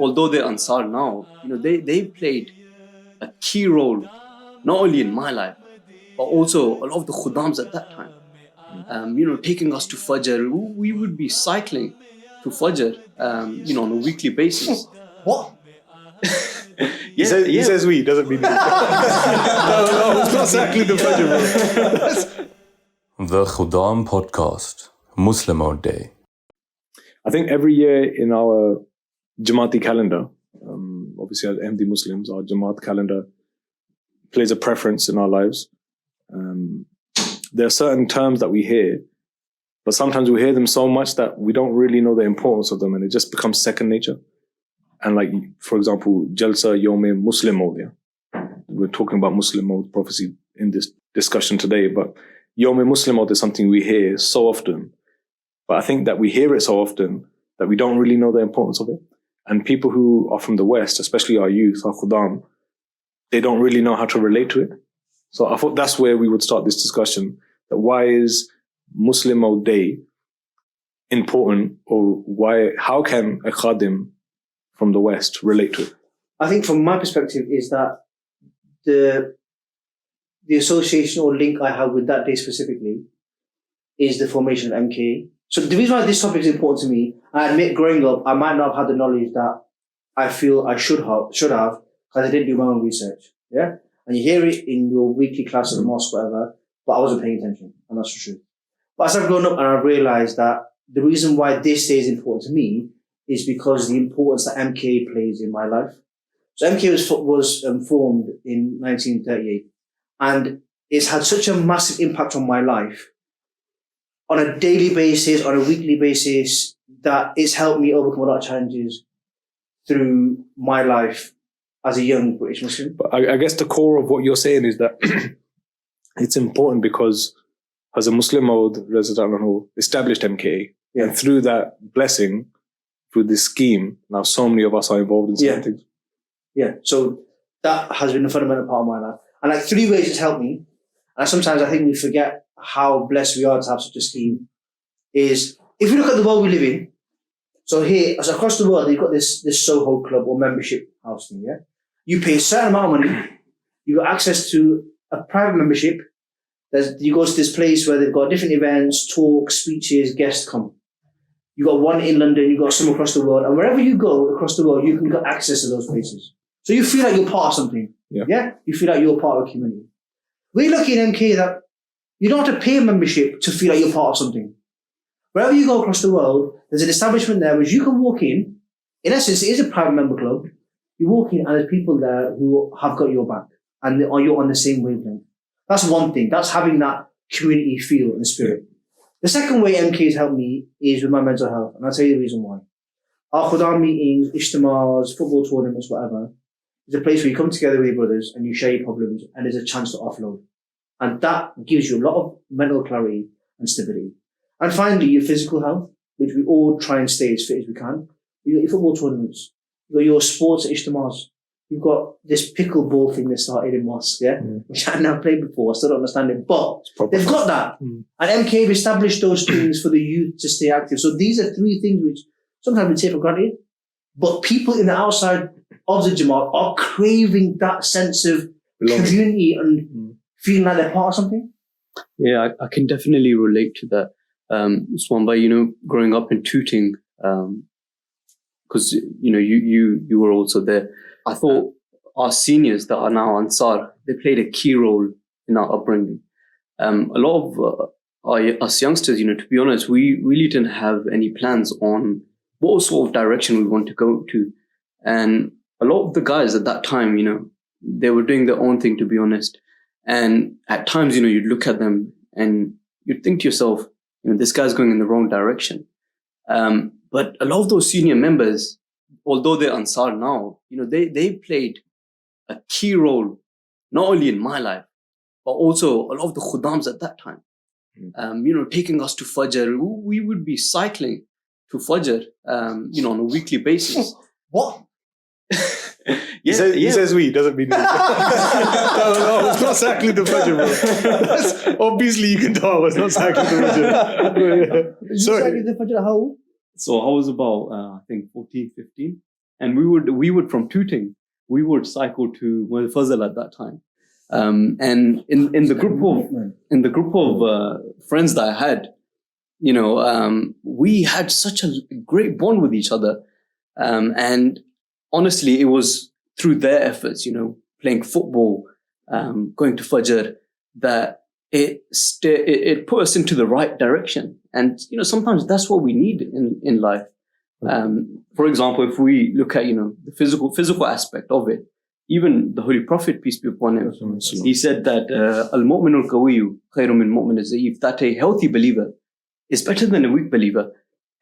although they're Ansar now, they played a key role, not only in my life, but also a lot of the Khuddams at that time. Taking us to Fajr. We would be cycling to Fajr, on a weekly basis. What? He says we, doesn't mean me. No, it's not cycling to Fajr, bro. The Khuddam Podcast, Musleh Maud Day. I think every year in our Jamaati calendar, obviously as Ahmadi Muslims, our Jamaat calendar plays a preference in our lives. There are certain terms that we hear, but sometimes we hear them so much that we don't really know the importance of them, and it just becomes second nature. And like, for example, Jalsa Yawm Musleh Maud. Yeah? We're talking about Musleh Maud prophecy in this discussion today, but Yawm Musleh Maud is something we hear so often. But I think that we hear it so often that we don't really know the importance of it. And people who are from the West, especially our youth, our Khuddam, they don't really know how to relate to it. So I thought that's where we would start this discussion. That why is Musleh Maud Day important, or how can a Khadim from the West relate to it? I think from my perspective is that the association or link I have with that day specifically is the formation of MKA. So the reason why this topic is important to me, I admit growing up, I might not have had the knowledge that I feel I should have, because I didn't do my own research. Yeah? And you hear it in your weekly class at the mosque, whatever, but I wasn't paying attention, and that's the truth. But as I've grown up and I've realized that the reason why this day is important to me is because the importance that MKA plays in my life. So MKA was formed in 1938, and it's had such a massive impact on my life on a daily basis, on a weekly basis, that it's helped me overcome a lot of challenges through my life as a young British Muslim. But I guess the core of what you're saying is that it's important because Hazrat Musleh Maud established MKA. Yeah. And through that blessing, through this scheme, now so many of us are involved in certain things. Yeah, so that has been a fundamental part of my life. And like 3 ways it's helped me, and sometimes I think we forget how blessed we are to have such a scheme, is if you look at the world we live in, so here, as across the world, you've got this Soho club or membership house thing, yeah? You pay a certain amount of money, you got access to a private membership, you go to this place where they've got different events, talks, speeches, guests come. You got one in London, you got some across the world, and wherever you go across the world, you can get access to those places. So you feel like you're part of something. Yeah? You feel like you're part of a community. We're lucky in MK that you don't have to pay a membership to feel like you're part of something. Wherever you go across the world, there's an establishment there which you can walk in. In essence, it is a private member club. You walk in and there's people there who have got your back and you're on the same wavelength. That's one thing. That's having that community feel and spirit. The second way MK has helped me is with my mental health, and I'll tell you the reason why. Our Khuddam meetings, Ijtimars, football tournaments, whatever, is a place where you come together with your brothers and you share your problems, and there's a chance to offload. And that gives you a lot of mental clarity and stability. And finally, your physical health, which we all try and stay as fit as we can. You got your football tournaments, you got your sports Ijtimars. You've got this pickleball thing that started in mosque, which I never played before. I still don't understand it, but they've got that. And MK have established those things for the youth to stay active. So these are 3 things which sometimes we take for granted, but people in the outside of the Jamaat are craving that sense of community and feeling like they're part of something. Yeah, I can definitely relate to that. Swanbai, growing up in Tooting, because, you were also there. I thought our seniors that are now Ansar, they played a key role in our upbringing. A lot of us youngsters, to be honest, we really didn't have any plans on what sort of direction we want to go to. And a lot of the guys at that time, they were doing their own thing, to be honest. And at times, you'd look at them and you'd think to yourself, this guy's going in the wrong direction. But a lot of those senior members, although they're Ansar now, they played a key role, not only in my life, but also a lot of the Khuddams at that time. Taking us to Fajr. We would be cycling to Fajr, on a weekly basis. What? He says we, doesn't mean me. No, it's not cycling to Fajr, bro. Obviously, you can tell it's not cycling to Fajr. Sorry. Cycling to Fajr how old? So I was about, I think, 14, 15. And we would from Tooting, we would cycle to Fazal at that time. And in the group of friends that I had, we had such a great bond with each other. And honestly, it was through their efforts, playing football, going to Fajr, that it put us into the right direction. And, sometimes that's what we need in life. For example, if we look at, the physical aspect of it, even the Holy Prophet, peace be upon him, he said that al-mu'minul qawiyyu khayrun min mu'min az-za'if, that a healthy believer is better than a weak believer.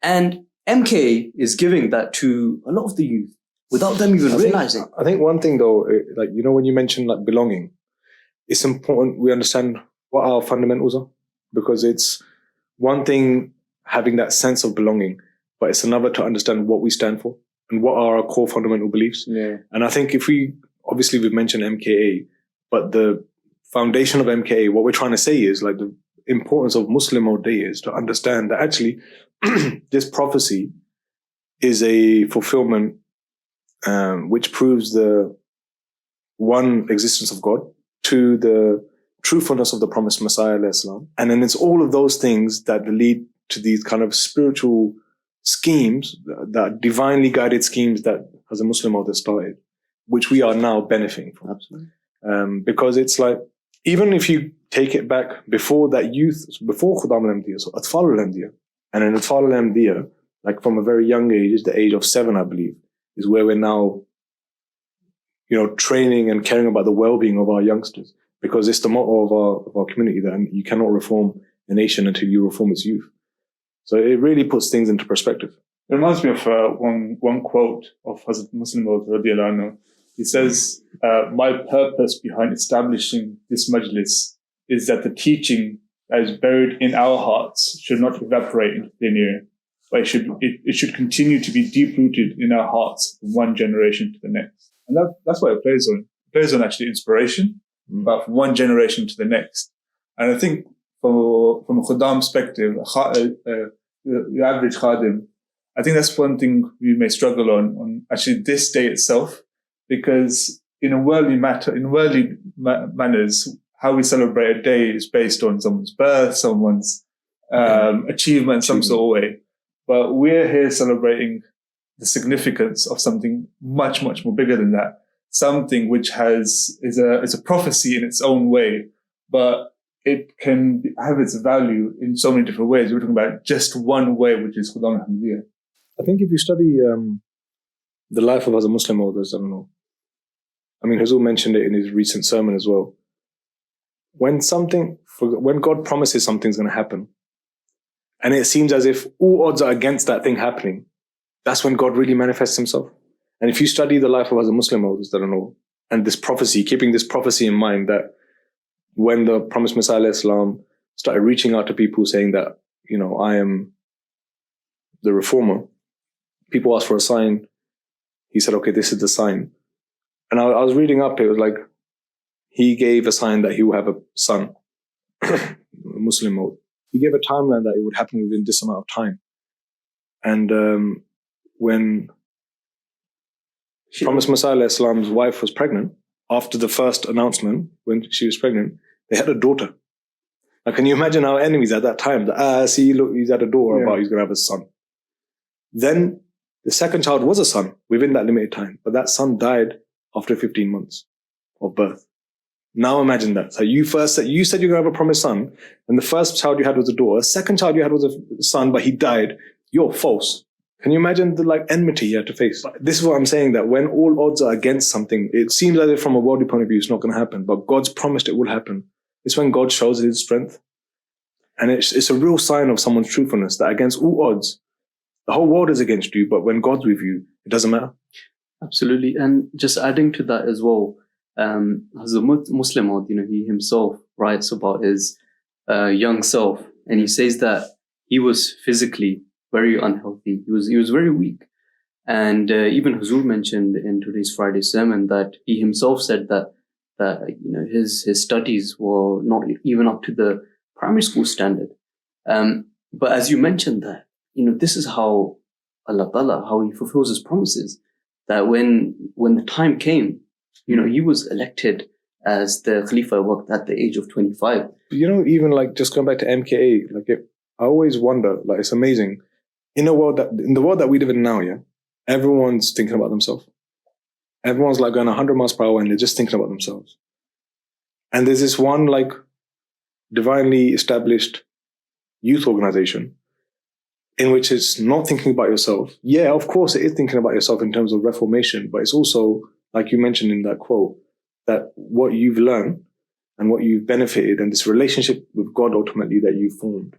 And MK is giving that to a lot of the youth without them even realizing. I think one thing though, when you mention like belonging, it's important we understand what our fundamentals are, because it's one thing having that sense of belonging, but it's another to understand what we stand for and what are our core fundamental beliefs. Yeah. And I think obviously we've mentioned MKA, but the foundation of MKA, what we're trying to say is like the importance of Musleh Maud Day is to understand that actually this prophecy is a fulfillment which proves the one existence of God, to the truthfulness of the promised Messiah, and then it's all of those things that lead to these kind of spiritual schemes, that divinely guided schemes that Hazrat Musleh Maud has started, which we are now benefiting from. Absolutely. Because it's like, even if you take it back before that youth, before Khuddam al-Ahmadiyya, so Atfal al-Ahmadiyya, and in Atfal al-Ahmadiyya, like from a very young age, the age of 7, I believe, is where we're now, training and caring about the well-being of our youngsters, because it's the motto of our community that you cannot reform a nation until you reform its youth. So it really puts things into perspective. It reminds me of one quote of Hazrat Musleh Maud radiallahu anhu. He says, my purpose behind establishing this majlis is that the teaching that is buried in our hearts should not evaporate into thin air, but it should continue to be deep-rooted in our hearts from one generation to the next. And that's what it plays on. It plays on actually inspiration, but from one generation to the next. And I think from a Khuddam perspective, the average Khadim, I think that's one thing we may struggle on actually this day itself, because in worldly manners, how we celebrate a day is based on someone's birth, someone's achievement, some sort of way. But we're here celebrating the significance of something much, much more bigger than that. Something which is a prophecy in its own way, but it can have its value in so many different ways. We're talking about just one way, which is Khuddam al-Ahmadiyya. I think if you study the life of Hazrat Musleh Maud, Hazul mentioned it in his recent sermon as well. When God promises something's going to happen, and it seems as if all odds are against that thing happening, that's when God really manifests himself. And if you study the life of Hazrat Musleh Maud, and this prophecy, keeping this prophecy in mind, that when the promised Messiah started reaching out to people saying that, I am the reformer, people asked for a sign. He said, okay, this is the sign. And I was reading up, it was like, he gave a sign that he will have a son, Musleh Maud. He gave a timeline that it would happen within this amount of time. And when promised Messiah's wife was pregnant, after the first announcement, when she was pregnant, they had a daughter. Now, can you imagine our enemies at that time? Look, he's had a daughter, about he's going to have a son. Then the second child was a son within that limited time, but that son died after 15 months of birth. Now imagine that. So you said you're going to have a promised son, and the first child you had was a daughter. The second child you had was a son, but he died. You're false. Can you imagine the enmity you had to face? This is what I'm saying, that when all odds are against something, it seems as if from a worldly point of view it's not going to happen, but God's promised it will happen. It's when God shows his strength. And it's a real sign of someone's truthfulness, that against all odds, the whole world is against you, but when God's with you, it doesn't matter. Absolutely. And just adding to that as well, Hazrat Musleh Maud, he himself writes about his young self, and he says that he was physically very unhealthy. He was very weak. And even Hazur mentioned in today's Friday sermon that he himself said that his studies were not even up to the primary school standard. But as you mentioned that, this is how Allah Ta'ala, how he fulfills his promises, that when the time came, he was elected as the Khalifa at the age of 25. Even like just going back to MKA, I always wonder, it's amazing. In the world that we live in now, everyone's thinking about themselves. Everyone's going 100 miles per hour and they're just thinking about themselves. And there's this one divinely established youth organization in which it's not thinking about yourself. Yeah, of course it is thinking about yourself in terms of reformation, but it's also, like you mentioned in that quote, that what you've learned and what you've benefited and this relationship with God ultimately that you formed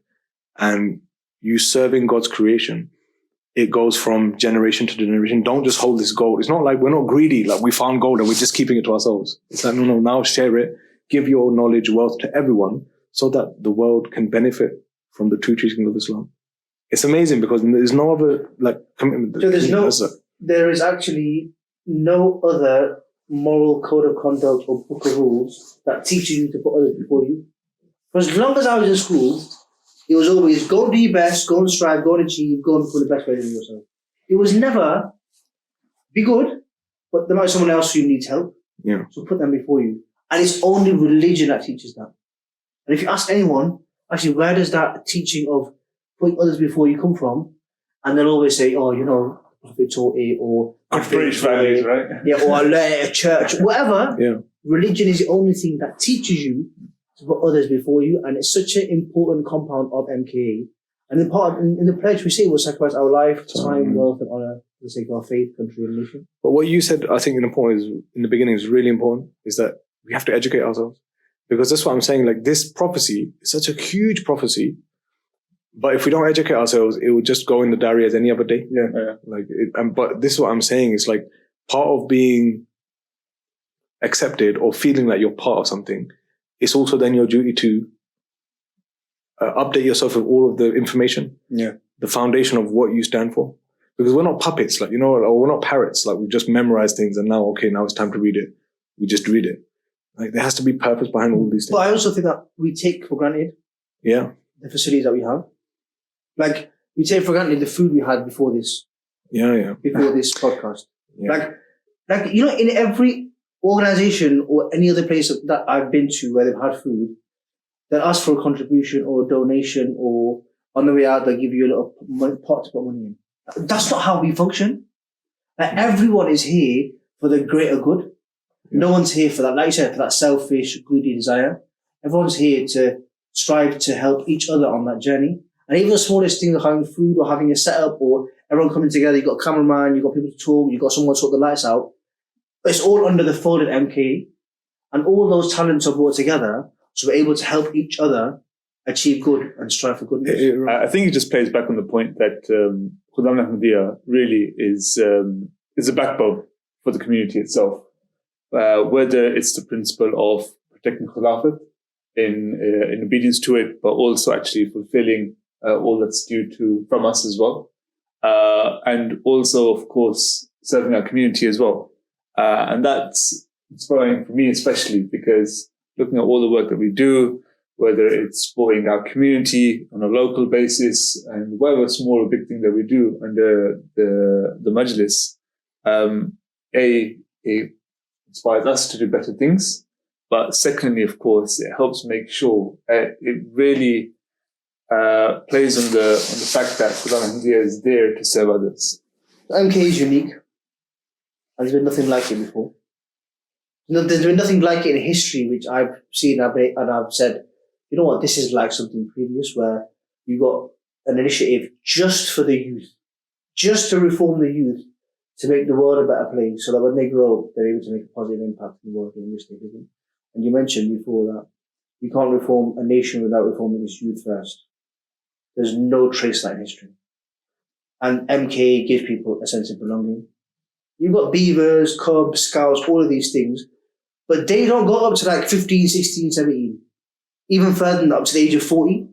and you serving God's creation, it goes from generation to generation. Don't just hold this gold. It's not like we're not greedy, we found gold and we're just keeping it to ourselves. It's like, no, now share it. Give your knowledge, wealth to everyone so that the world can benefit from the true teaching of Islam. It's amazing because there's no other commitment. So there is actually no other moral code of conduct or book of rules that teaches you to put others before you. For as long as I was in school, it was always go do your best, go and strive, go and achieve, go and become the best version of yourself. It was never be good, but there might be someone else who needs help. Yeah. So put them before you. And it's only religion that teaches that. And if you ask anyone, actually, where does that teaching of putting others before you come from? And they'll always say, Prophet taught it, or British values, right? Yeah, or I learned it at church, whatever. Yeah. Religion is the only thing that teaches you to put others before you, and it's such an important compound of MKA. And in the pledge we say we'll sacrifice our life, time, wealth, and honor for the sake of our faith, country, and nation. But what you said, I think, in the beginning is really important, is that we have to educate ourselves. Because that's what I'm saying, this prophecy is such a huge prophecy. But if we don't educate ourselves, it will just go in the diary as any other day. Yeah. But this is what I'm saying. It's part of being accepted or feeling like you're part of something. It's also then your duty to update yourself with all of the information. Yeah. The foundation of what you stand for. Because we're not puppets, or we're not parrots. We just memorize things and now it's time to read it. We just read it. There has to be purpose behind all these things. But I also think that we take for granted the facilities that we have. We take for granted the food we had before this. Yeah. Before this podcast. Yeah. In every organization or any other place that I've been to where they've had food, they'll ask for a contribution or a donation, or on the way out, they'll give you a little pot to put money in. That's not how we function. Everyone is here for the greater good. No one's here for that, like you said, for that selfish, greedy desire. Everyone's here to strive to help each other on that journey. And even the smallest thing, like having food or having a setup or everyone coming together, you've got a cameraman, you've got people to talk, you've got someone to sort the lights out. It's all under the fold of MK. And all those talents are brought together so we're able to help each other achieve good and strive for goodness. I think it just plays back on the point that Khuddamul Ahmadiyya really is a backbone for the community itself. Whether it's the principle of protecting Khilafat in obedience to it, but also actually fulfilling all that's due from us as well. And also, of course, serving our community as well. And that's inspiring for me, especially because looking at all the work that we do, whether it's supporting our community on a local basis and whatever small or big thing that we do under the Majlis, it inspires us to do better things. But secondly, of course, it helps make sure it really plays on the fact that Khuddam Ahmadiyya is there to serve others. MK is unique. And there's been nothing like it before. There's been nothing like it in history which I've seen and I've said, you know what, this is like something previous where you got an initiative just for the youth, just to reform the youth, to make the world a better place so that when they grow up, they're able to make a positive impact in the world in which they live in. And you mentioned before that you can't reform a nation without reforming its youth first. There's no trace of that in history. And MK gives people a sense of belonging. You've got beavers, cubs, scouts, all of these things, but they don't go up to like 15, 16, 17, even further than up to the age of 40.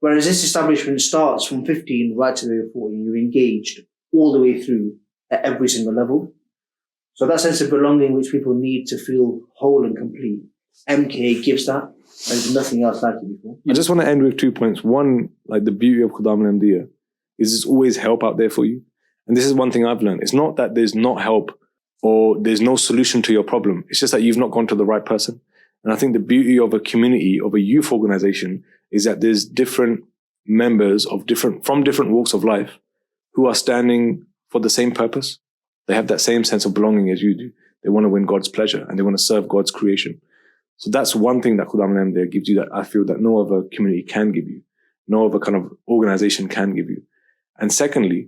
Whereas this establishment starts from 15 right to the age of 40. You're engaged all the way through at every single level. So that sense of belonging which people need to feel whole and complete, MK gives that, and there's nothing else like it before. I just want to end with 2 points. One, the beauty of Khuddamul Ahmadiyya is there's always help out there for you. And this is one thing I've learned. It's not that there's not help or there's no solution to your problem. It's just that you've not gone to the right person. And I think the beauty of a community, of a youth organization, is that there's different members from different walks of life who are standing for the same purpose. They have that same sense of belonging as you do. They want to win God's pleasure and they want to serve God's creation. So that's one thing that Khuddam Ahmadiyya gives you that I feel that no other community can give you. No other kind of organization can give you. And secondly,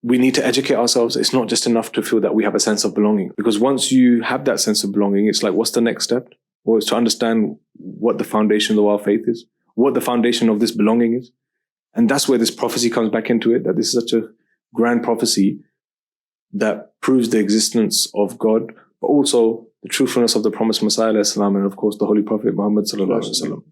we need to educate ourselves. It's not just enough to feel that we have a sense of belonging. Because once you have that sense of belonging, it's like, what's the next step? Well, it's to understand what the foundation of our faith is, what the foundation of this belonging is. And that's where this prophecy comes back into it, that this is such a grand prophecy that proves the existence of God, but also the truthfulness of the promised Messiah, and of course, the Holy Prophet Muhammad sallallahu alaihi wasallam.